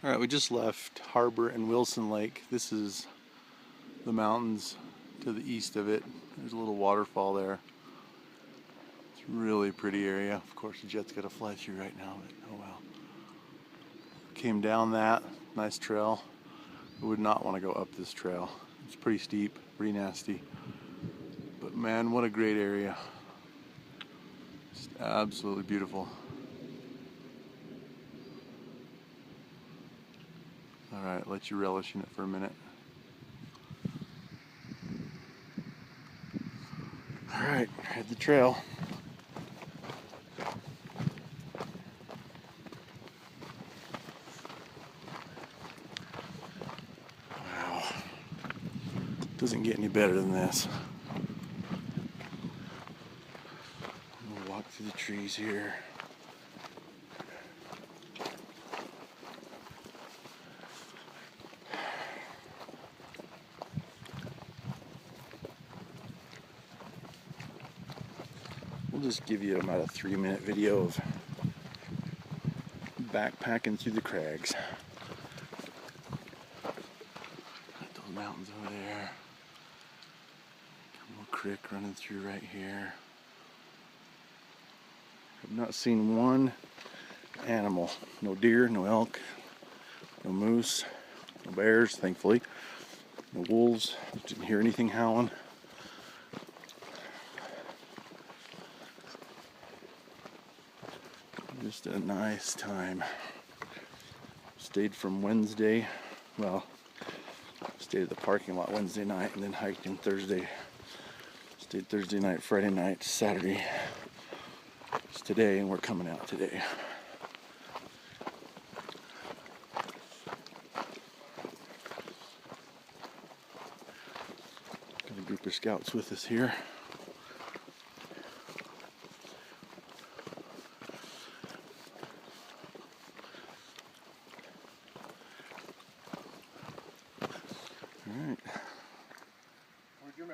Alright, we just left Harbor and Wilson Lake. This is the mountains to the east of it. There's a little waterfall there. It's a really pretty area. Of course, the jet's got to fly through right now, but oh well. Came down that nice trail. I would not want to go up this trail. It's pretty steep, pretty nasty. But man, what a great area. Just absolutely beautiful. Alright, let you relish in it for a minute. Alright, head the trail. Wow. Doesn't get any better than this. We'll walk through the trees here. We'll just give you about a 3-minute video of backpacking through the Crags. Got those mountains over there. A little creek running through right here. I've not seen one animal. No deer, no elk, no moose, no bears, thankfully. No wolves. Didn't hear anything howling. Just a nice time. Stayed from Wednesday, well, stayed at the parking lot Wednesday night and then hiked in Thursday. Stayed Thursday night, Friday night, Saturday. It's today and we're coming out today. Got a group of scouts with us here. All right.